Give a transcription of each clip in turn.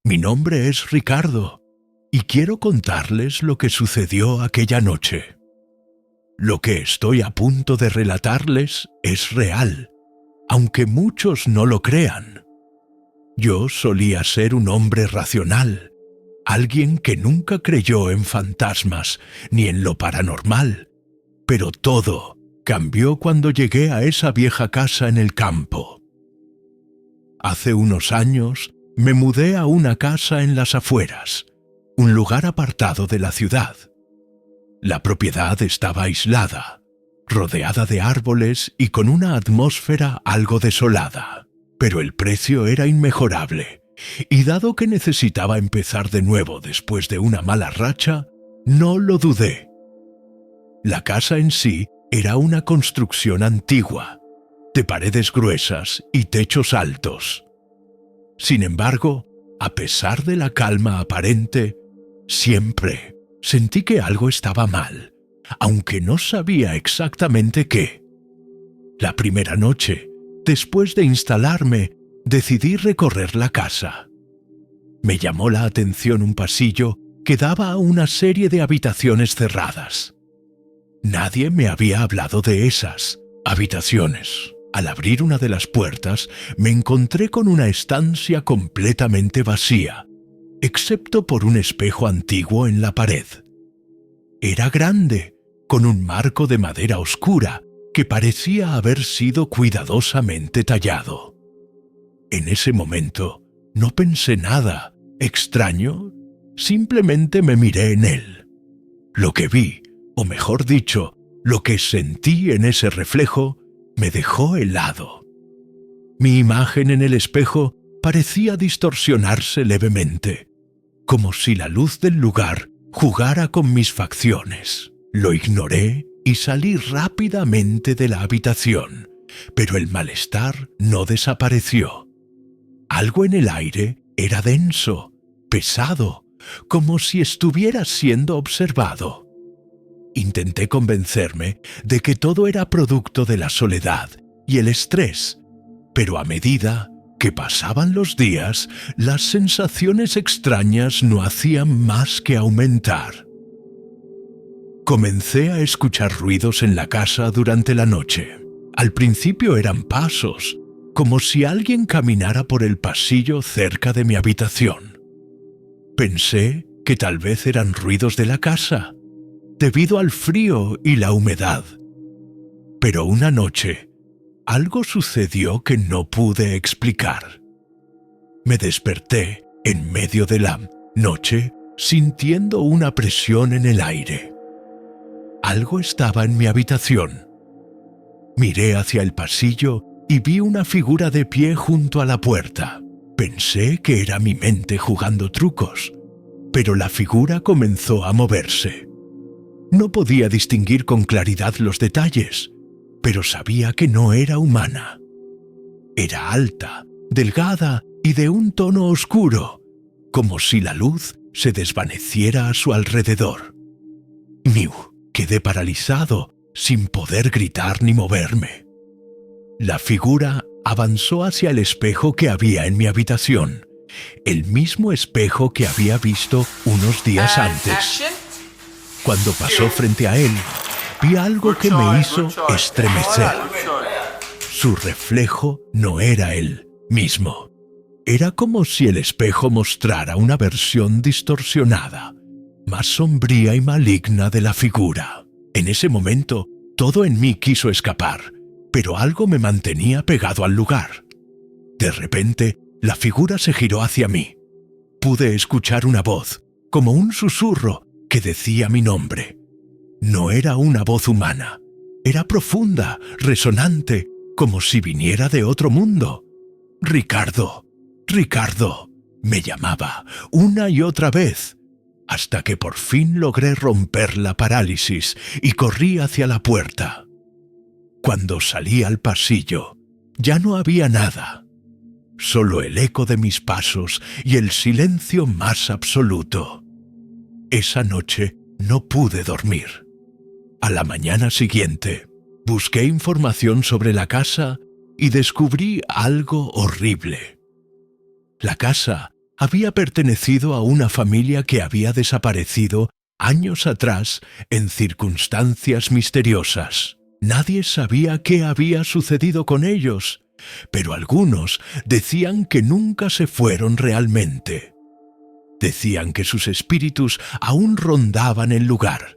Mi nombre es Ricardo y quiero contarles lo que sucedió aquella noche. Lo que estoy a punto de relatarles es real, aunque muchos no lo crean. Yo solía ser un hombre racional, alguien que nunca creyó en fantasmas ni en lo paranormal, pero todo cambió cuando llegué a esa vieja casa en el campo. Hace unos años me mudé a una casa en las afueras, un lugar apartado de la ciudad. La propiedad estaba aislada, rodeada de árboles y con una atmósfera algo desolada, pero el precio era inmejorable, y dado que necesitaba empezar de nuevo después de una mala racha, no lo dudé. La casa en sí era una construcción antigua, de paredes gruesas y techos altos. Sin embargo, a pesar de la calma aparente, siempre sentí que algo estaba mal, aunque no sabía exactamente qué. La primera noche, después de instalarme, decidí recorrer la casa. Me llamó la atención un pasillo que daba a una serie de habitaciones cerradas. Nadie me había hablado de esas habitaciones. Al abrir una de las puertas, me encontré con una estancia completamente vacía, excepto por un espejo antiguo en la pared. Era grande, con un marco de madera oscura que parecía haber sido cuidadosamente tallado. En ese momento, no pensé nada extraño, simplemente me miré en él. Lo que vi, o mejor dicho, lo que sentí en ese reflejo, me dejó helado. Mi imagen en el espejo parecía distorsionarse levemente, como si la luz del lugar jugara con mis facciones. Lo ignoré y salí rápidamente de la habitación, pero el malestar no desapareció. Algo en el aire era denso, pesado, como si estuviera siendo observado. Intenté convencerme de que todo era producto de la soledad y el estrés, pero a medida que pasaban los días, las sensaciones extrañas no hacían más que aumentar. Comencé a escuchar ruidos en la casa durante la noche. Al principio eran pasos, como si alguien caminara por el pasillo cerca de mi habitación. Pensé que tal vez eran ruidos de la casa, debido al frío y la humedad. Pero una noche, algo sucedió que no pude explicar. Me desperté en medio de la noche sintiendo una presión en el aire. Algo estaba en mi habitación. Miré hacia el pasillo y vi una figura de pie junto a la puerta. Pensé que era mi mente jugando trucos, pero la figura comenzó a moverse. No podía distinguir con claridad los detalles, pero sabía que no era humana. Era alta, delgada y de un tono oscuro, como si la luz se desvaneciera a su alrededor. Quedé paralizado, sin poder gritar ni moverme. La figura avanzó hacia el espejo que había en mi habitación, el mismo espejo que había visto unos días antes. Cuando pasó frente a él, vi algo que me hizo estremecer. Su reflejo no era él mismo. Era como si el espejo mostrara una versión distorsionada, más sombría y maligna de la figura. En ese momento, todo en mí quiso escapar, pero algo me mantenía pegado al lugar. De repente, la figura se giró hacia mí. Pude escuchar una voz, como un susurro, que decía mi nombre. No era una voz humana. Era profunda, resonante, como si viniera de otro mundo. Ricardo, Ricardo, me llamaba una y otra vez, hasta que por fin logré romper la parálisis y corrí hacia la puerta. Cuando salí al pasillo, ya no había nada, solo el eco de mis pasos y el silencio más absoluto. Esa noche no pude dormir. A la mañana siguiente, busqué información sobre la casa y descubrí algo horrible. La casa Había pertenecido a una familia que había desaparecido años atrás en circunstancias misteriosas. Nadie sabía qué había sucedido con ellos, pero algunos decían que nunca se fueron realmente. Decían que sus espíritus aún rondaban el lugar.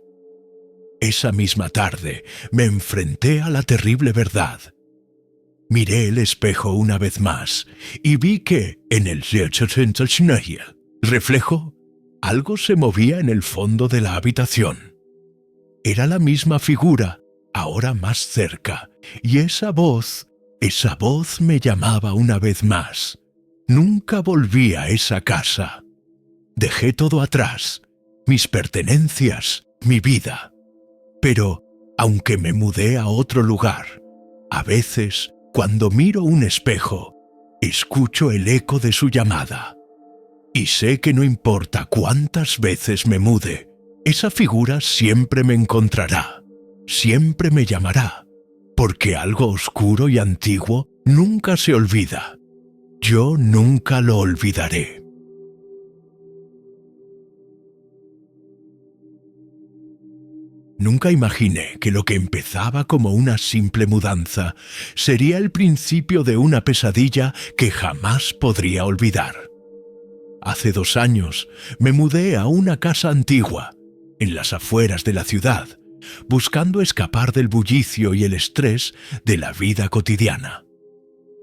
Esa misma tarde me enfrenté a la terrible verdad. Miré el espejo una vez más y vi que, en el reflejo, algo se movía en el fondo de la habitación. Era la misma figura, ahora más cerca, y esa voz me llamaba una vez más. Nunca volví a esa casa. Dejé todo atrás, mis pertenencias, mi vida. Pero, aunque me mudé a otro lugar, a veces, cuando miro un espejo, escucho el eco de su llamada. Y sé que no importa cuántas veces me mude, esa figura siempre me encontrará, siempre me llamará, porque algo oscuro y antiguo nunca se olvida. Yo nunca lo olvidaré. Nunca imaginé que lo que empezaba como una simple mudanza sería el principio de una pesadilla que jamás podría olvidar. Hace 2 años me mudé a una casa antigua, en las afueras de la ciudad, buscando escapar del bullicio y el estrés de la vida cotidiana.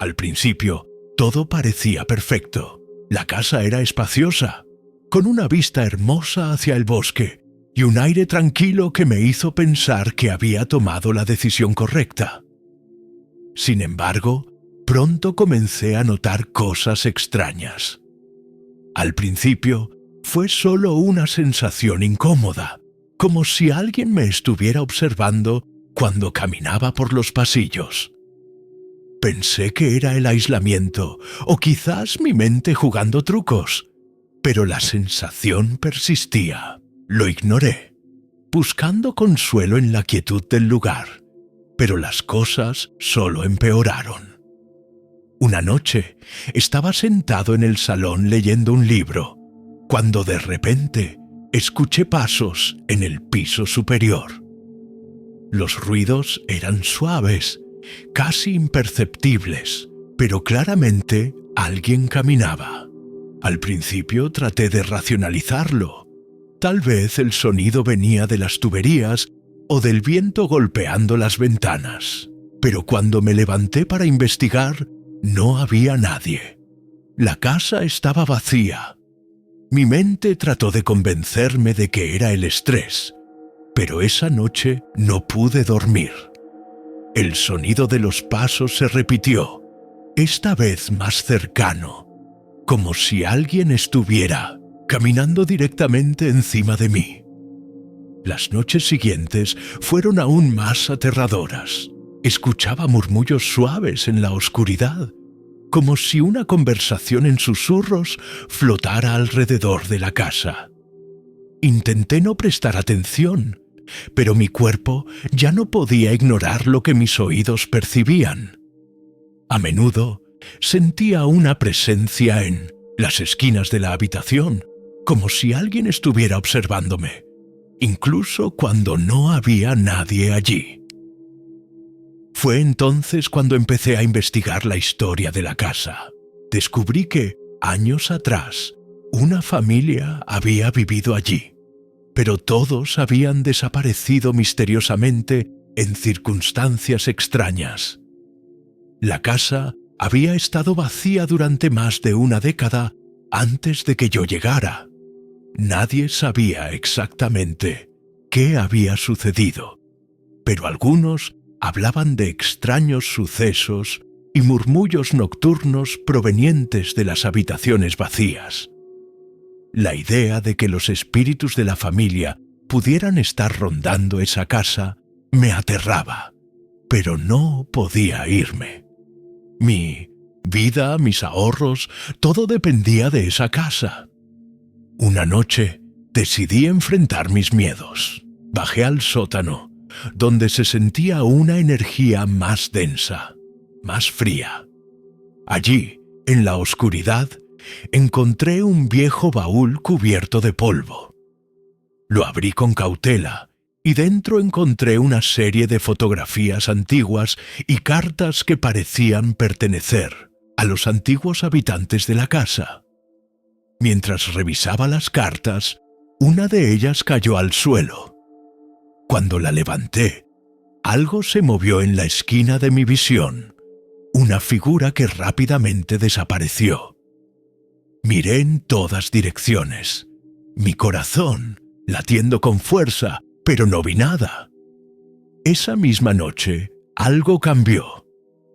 Al principio, todo parecía perfecto. La casa era espaciosa, con una vista hermosa hacia el bosque, y un aire tranquilo que me hizo pensar que había tomado la decisión correcta. Sin embargo, pronto comencé a notar cosas extrañas. Al principio, fue solo una sensación incómoda, como si alguien me estuviera observando cuando caminaba por los pasillos. Pensé que era el aislamiento, o quizás mi mente jugando trucos, pero la sensación persistía. Lo ignoré, buscando consuelo en la quietud del lugar, pero las cosas solo empeoraron. Una noche estaba sentado en el salón leyendo un libro, cuando de repente escuché pasos en el piso superior. Los ruidos eran suaves, casi imperceptibles, pero claramente alguien caminaba. Al principio traté de racionalizarlo. Tal vez el sonido venía de las tuberías o del viento golpeando las ventanas. Pero cuando me levanté para investigar, no había nadie. La casa estaba vacía. Mi mente trató de convencerme de que era el estrés, pero esa noche no pude dormir. El sonido de los pasos se repitió, esta vez más cercano, como si alguien estuviera caminando directamente encima de mí. Las noches siguientes fueron aún más aterradoras. Escuchaba murmullos suaves en la oscuridad, como si una conversación en susurros flotara alrededor de la casa. Intenté no prestar atención, pero mi cuerpo ya no podía ignorar lo que mis oídos percibían. A menudo sentía una presencia en las esquinas de la habitación, como si alguien estuviera observándome, incluso cuando no había nadie allí. Fue entonces cuando empecé a investigar la historia de la casa. Descubrí que, años atrás, una familia había vivido allí, pero todos habían desaparecido misteriosamente en circunstancias extrañas. La casa había estado vacía durante más de una década antes de que yo llegara. Nadie sabía exactamente qué había sucedido, pero algunos hablaban de extraños sucesos y murmullos nocturnos provenientes de las habitaciones vacías. La idea de que los espíritus de la familia pudieran estar rondando esa casa me aterraba, pero no podía irme. Mi vida, mis ahorros, todo dependía de esa casa. Una noche decidí enfrentar mis miedos. Bajé al sótano, donde se sentía una energía más densa, más fría. Allí, en la oscuridad, encontré un viejo baúl cubierto de polvo. Lo abrí con cautela y dentro encontré una serie de fotografías antiguas y cartas que parecían pertenecer a los antiguos habitantes de la casa. Mientras revisaba las cartas, una de ellas cayó al suelo. Cuando la levanté, algo se movió en la esquina de mi visión, una figura que rápidamente desapareció. Miré en todas direcciones, mi corazón latiendo con fuerza, pero no vi nada. Esa misma noche, algo cambió.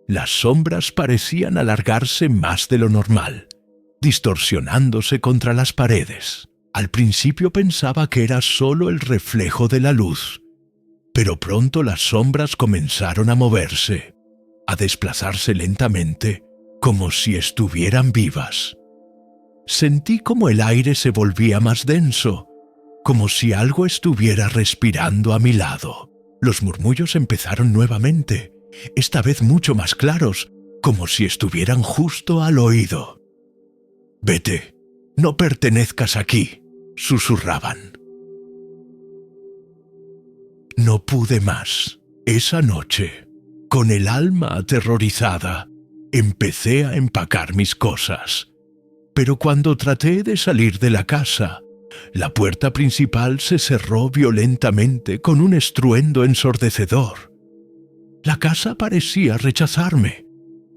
Las sombras parecían alargarse más de lo normal, distorsionándose contra las paredes. Al principio pensaba que era solo el reflejo de la luz, pero pronto las sombras comenzaron a moverse, a desplazarse lentamente, como si estuvieran vivas. Sentí como el aire se volvía más denso, como si algo estuviera respirando a mi lado. Los murmullos empezaron nuevamente, esta vez mucho más claros, como si estuvieran justo al oído. «Vete, no pertenezcas aquí», susurraban. No pude más. Esa noche, con el alma aterrorizada, empecé a empacar mis cosas. Pero cuando traté de salir de la casa, la puerta principal se cerró violentamente con un estruendo ensordecedor. La casa parecía rechazarme,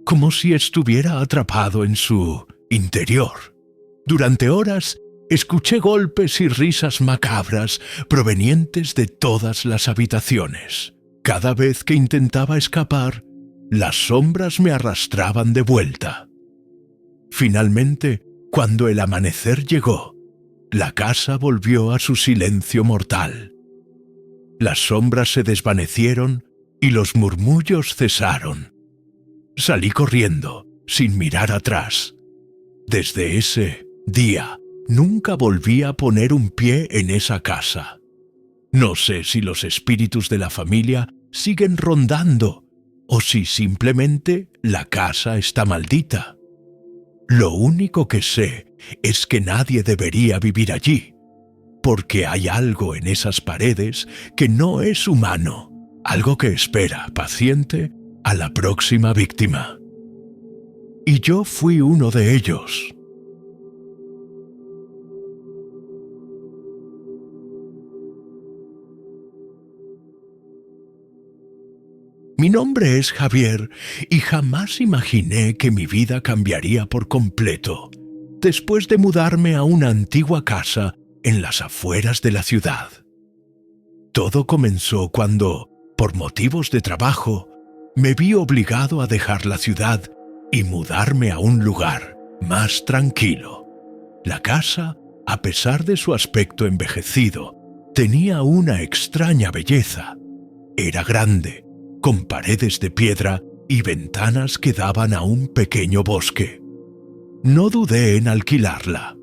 como si estuviera atrapado en su interior. Durante horas escuché golpes y risas macabras provenientes de todas las habitaciones. Cada vez que intentaba escapar, las sombras me arrastraban de vuelta. Finalmente, cuando el amanecer llegó, la casa volvió a su silencio mortal. Las sombras se desvanecieron y los murmullos cesaron. Salí corriendo, sin mirar atrás. Desde ese día, nunca volví a poner un pie en esa casa. No sé si los espíritus de la familia siguen rondando o si simplemente la casa está maldita. Lo único que sé es que nadie debería vivir allí, porque hay algo en esas paredes que no es humano, algo que espera, paciente, a la próxima víctima. Y yo fui uno de ellos. Mi nombre es Javier y jamás imaginé que mi vida cambiaría por completo después de mudarme a una antigua casa en las afueras de la ciudad. Todo comenzó cuando, por motivos de trabajo, me vi obligado a dejar la ciudad y mudarme a un lugar más tranquilo. La casa, a pesar de su aspecto envejecido, tenía una extraña belleza. Era grande, con paredes de piedra y ventanas que daban a un pequeño bosque. No dudé en alquilarla.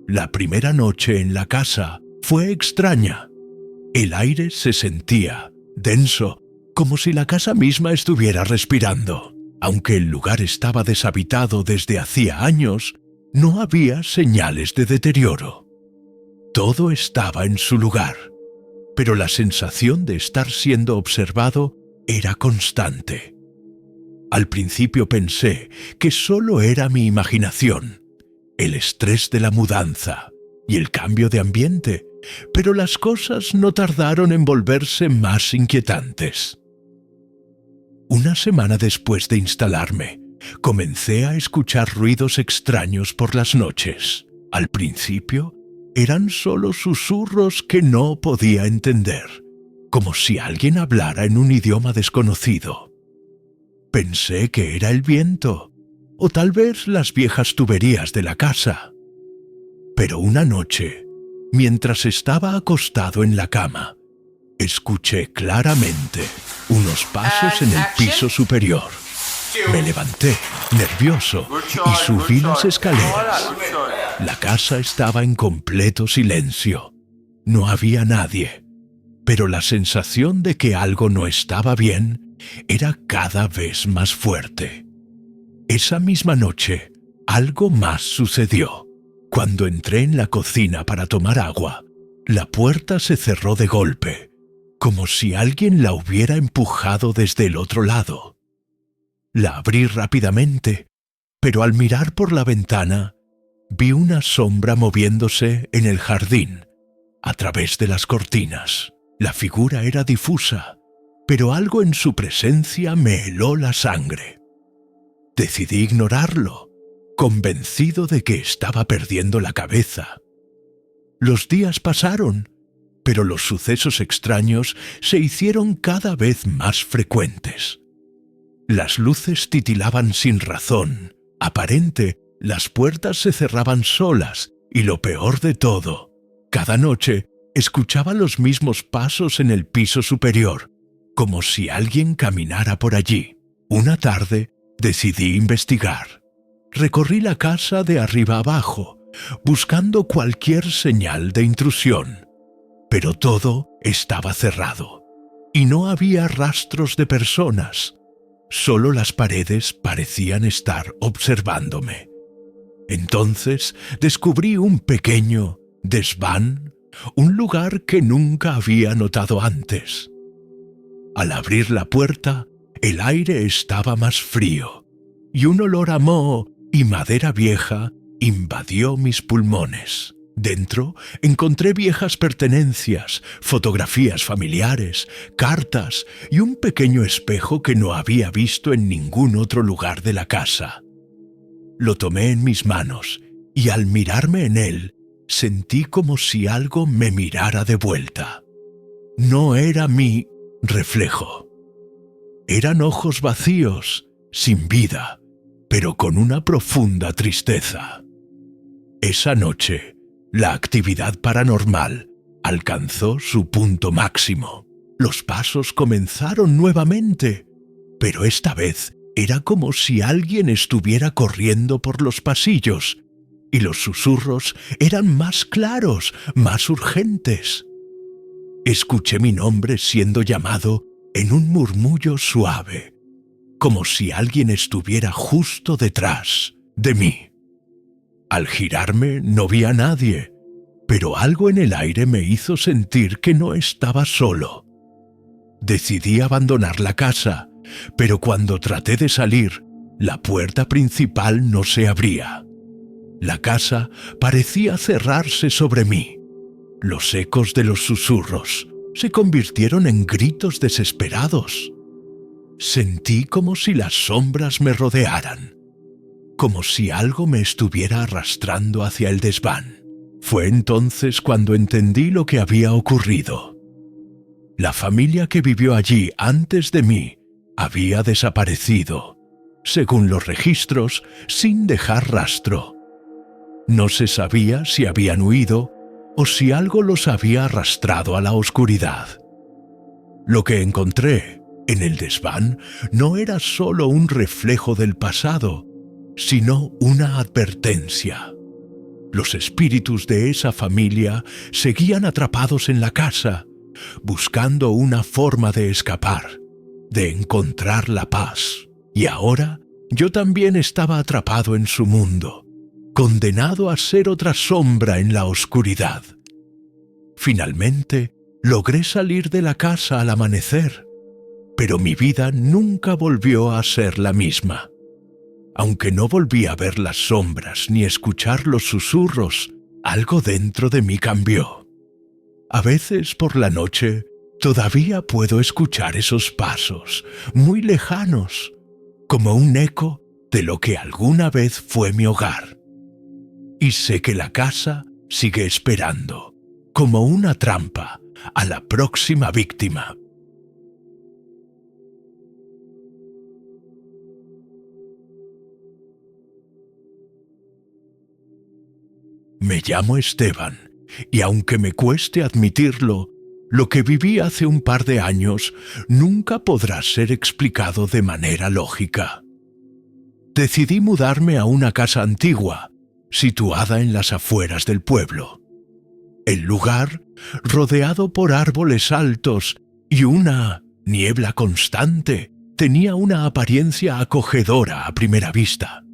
La primera noche en la casa fue extraña. El aire se sentía denso, como si la casa misma estuviera respirando. Aunque el lugar estaba deshabitado desde hacía años, no había señales de deterioro. Todo estaba en su lugar, pero la sensación de estar siendo observado era constante. Al principio pensé que solo era mi imaginación, el estrés de la mudanza y el cambio de ambiente, pero las cosas no tardaron en volverse más inquietantes. Una semana después de instalarme, comencé a escuchar ruidos extraños por las noches. Al principio, eran solo susurros que no podía entender, como si alguien hablara en un idioma desconocido. Pensé que era el viento, o tal vez las viejas tuberías de la casa. Pero una noche, mientras estaba acostado en la cama, escuché claramente unos pasos en el piso superior. Me levanté, nervioso, y subí las escaleras. La casa estaba en completo silencio. No había nadie, pero la sensación de que algo no estaba bien era cada vez más fuerte. Esa misma noche, Algo más sucedió. Cuando entré en la cocina para tomar agua, la puerta se cerró de golpe, como si alguien la hubiera empujado desde el otro lado. La abrí rápidamente, pero al mirar por la ventana, vi una sombra moviéndose en el jardín, a través de las cortinas. La figura era difusa, pero algo en su presencia me heló la sangre. Decidí ignorarlo, convencido de que estaba perdiendo la cabeza. Los días pasaron, pero los sucesos extraños se hicieron cada vez más frecuentes. Las luces titilaban sin razón aparente, las puertas se cerraban solas y lo peor de todo, cada noche escuchaba los mismos pasos en el piso superior, como si alguien caminara por allí. Una tarde decidí investigar. Recorrí la casa de arriba abajo, buscando cualquier señal de intrusión. Pero todo estaba cerrado, y no había rastros de personas. Solo las paredes parecían estar observándome. Entonces descubrí un pequeño desván, un lugar que nunca había notado antes. Al abrir la puerta, el aire estaba más frío, y un olor a moho y madera vieja invadió mis pulmones. Dentro encontré viejas pertenencias, fotografías familiares, cartas y un pequeño espejo que no había visto en ningún otro lugar de la casa. Lo tomé en mis manos y al mirarme en él, sentí como si algo me mirara de vuelta. No era mi reflejo. Eran ojos vacíos, sin vida, pero con una profunda tristeza. Esa noche, la actividad paranormal alcanzó su punto máximo. Los pasos comenzaron nuevamente, pero esta vez era como si alguien estuviera corriendo por los pasillos, y los susurros eran más claros, más urgentes. Escuché mi nombre siendo llamado en un murmullo suave, como si alguien estuviera justo detrás de mí. Al girarme no vi a nadie, pero algo en el aire me hizo sentir que no estaba solo. Decidí abandonar la casa, pero cuando traté de salir, la puerta principal no se abría. La casa parecía cerrarse sobre mí. Los ecos de los susurros se convirtieron en gritos desesperados. Sentí como si las sombras me rodearan, como si algo me estuviera arrastrando hacia el desván. Fue entonces cuando entendí lo que había ocurrido. La familia que vivió allí antes de mí había desaparecido, según los registros, sin dejar rastro. No se sabía si habían huido o si algo los había arrastrado a la oscuridad. Lo que encontré en el desván no era solo un reflejo del pasado, sino una advertencia. Los espíritus de esa familia seguían atrapados en la casa, buscando una forma de escapar, de encontrar la paz. Y ahora yo también estaba atrapado en su mundo, condenado a ser otra sombra en la oscuridad. Finalmente, logré salir de la casa al amanecer, pero mi vida nunca volvió a ser la misma. Aunque no volví a ver las sombras ni escuchar los susurros, algo dentro de mí cambió. A veces por la noche todavía puedo escuchar esos pasos, muy lejanos, como un eco de lo que alguna vez fue mi hogar. Y sé que la casa sigue esperando, como una trampa, a la próxima víctima. Me llamo Esteban, y aunque me cueste admitirlo, lo que viví hace un par de años nunca podrá ser explicado de manera lógica. Decidí mudarme a una casa antigua, situada en las afueras del pueblo. El lugar, rodeado por árboles altos y una niebla constante, tenía una apariencia acogedora a primera vista.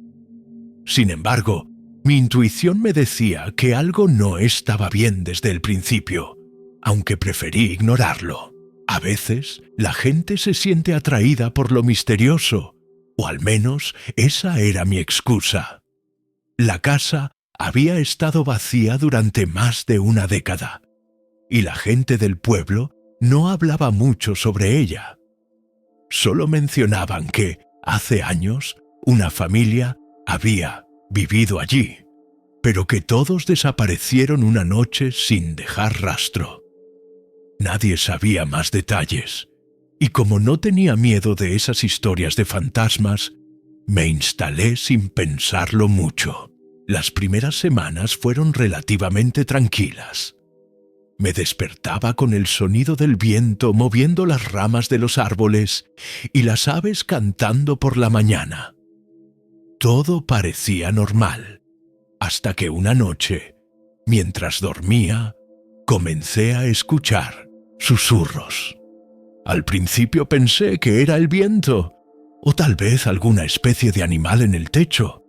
Sin embargo, mi intuición me decía que algo no estaba bien desde el principio, aunque preferí ignorarlo. A veces, la gente se siente atraída por lo misterioso, o al menos esa era mi excusa. La casa había estado vacía durante más de una década, y la gente del pueblo no hablaba mucho sobre ella. Solo mencionaban que, hace años, una familia había vivido allí, pero que todos desaparecieron una noche sin dejar rastro. Nadie sabía más detalles, y como no tenía miedo de esas historias de fantasmas, me instalé sin pensarlo mucho. Las primeras semanas fueron relativamente tranquilas. Me despertaba con el sonido del viento moviendo las ramas de los árboles y las aves cantando por la mañana. Todo parecía normal, hasta que una noche, mientras dormía, comencé a escuchar susurros. Al principio pensé que era el viento, o tal vez alguna especie de animal en el techo,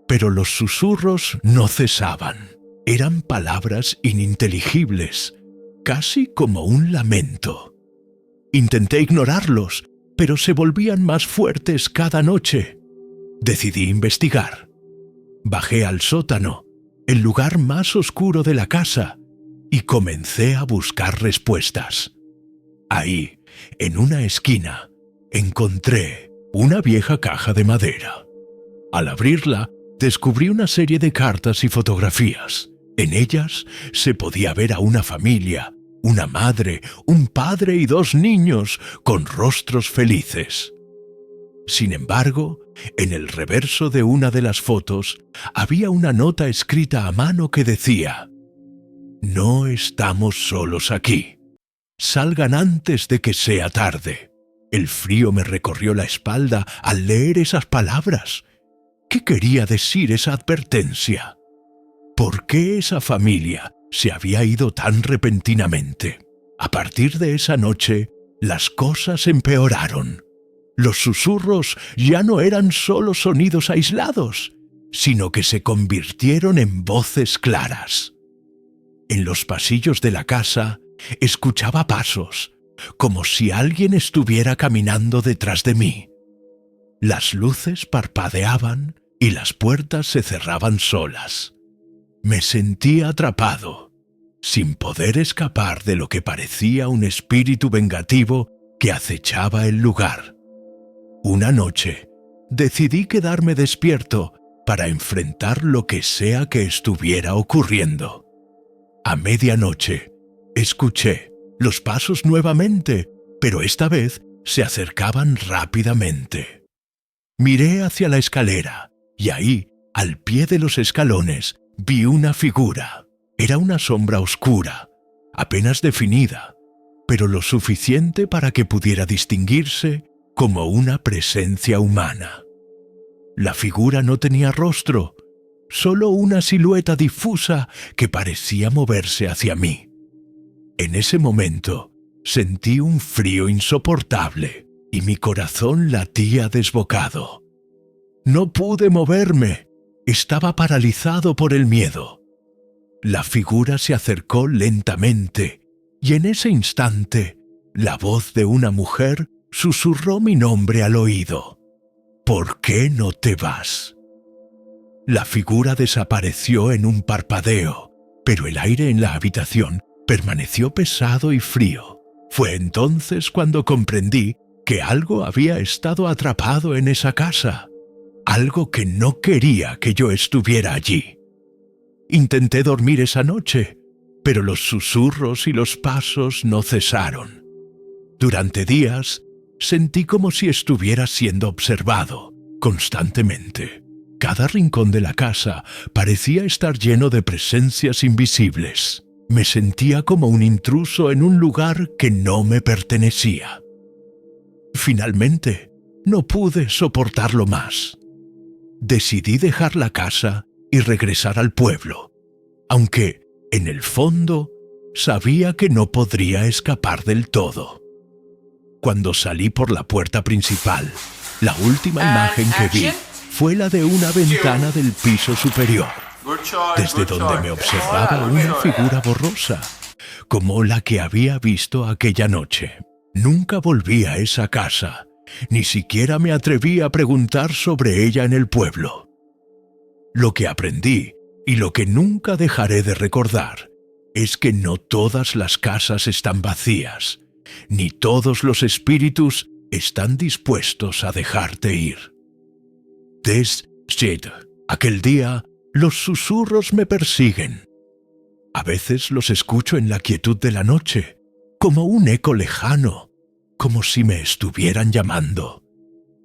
pero los susurros no cesaban. Eran palabras ininteligibles, casi como un lamento. Intenté ignorarlos, pero se volvían más fuertes cada noche. Decidí investigar. Bajé al sótano, el lugar más oscuro de la casa, y comencé a buscar respuestas. Ahí, en una esquina, encontré una vieja caja de madera. Al abrirla, descubrí una serie de cartas y fotografías. En ellas se podía ver a una familia, una madre, un padre y 2 niños con rostros felices. Sin embargo, en el reverso de una de las fotos había una nota escrita a mano que decía: «No estamos solos aquí. Salgan antes de que sea tarde». El frío me recorrió la espalda al leer esas palabras. ¿Qué quería decir esa advertencia? ¿Por qué esa familia se había ido tan repentinamente? A partir de esa noche, las cosas empeoraron. Los susurros ya no eran solo sonidos aislados, sino que se convirtieron en voces claras. En los pasillos de la casa escuchaba pasos, como si alguien estuviera caminando detrás de mí. Las luces parpadeaban y las puertas se cerraban solas. Me sentí atrapado, sin poder escapar de lo que parecía un espíritu vengativo que acechaba el lugar. Una noche, decidí quedarme despierto para enfrentar lo que sea que estuviera ocurriendo. A medianoche, escuché los pasos nuevamente, pero esta vez se acercaban rápidamente. Miré hacia la escalera y ahí, al pie de los escalones, vi una figura. Era una sombra oscura, apenas definida, pero lo suficiente para que pudiera distinguirse como una presencia humana. La figura no tenía rostro, solo una silueta difusa que parecía moverse hacia mí. En ese momento, sentí un frío insoportable y mi corazón latía desbocado. No pude moverme. Estaba paralizado por el miedo. La figura se acercó lentamente y en ese instante la voz de una mujer susurró mi nombre al oído. «¿Por qué no te vas?». La figura desapareció en un parpadeo, pero el aire en la habitación permaneció pesado y frío. Fue entonces cuando comprendí que algo había estado atrapado en esa casa. Algo que no quería que yo estuviera allí. Intenté dormir esa noche, pero los susurros y los pasos no cesaron. Durante días, sentí como si estuviera siendo observado constantemente. Cada rincón de la casa parecía estar lleno de presencias invisibles. Me sentía como un intruso en un lugar que no me pertenecía. Finalmente, no pude soportarlo más. Decidí dejar la casa y regresar al pueblo, aunque, en el fondo, sabía que no podría escapar del todo. Cuando salí por la puerta principal, la última imagen que vi fue la de una ventana del piso superior, desde donde me observaba una figura borrosa, como la que había visto aquella noche. Nunca volví a esa casa, ni siquiera me atreví a preguntar sobre ella en el pueblo. Lo que aprendí, y lo que nunca dejaré de recordar, es que no todas las casas están vacías, ni todos los espíritus están dispuestos a dejarte ir. Desde aquel día, los susurros me persiguen. A veces los escucho en la quietud de la noche, como un eco lejano, como si me estuvieran llamando.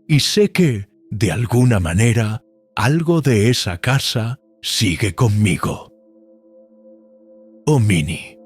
Y sé que, de alguna manera, algo de esa casa sigue conmigo. Omini.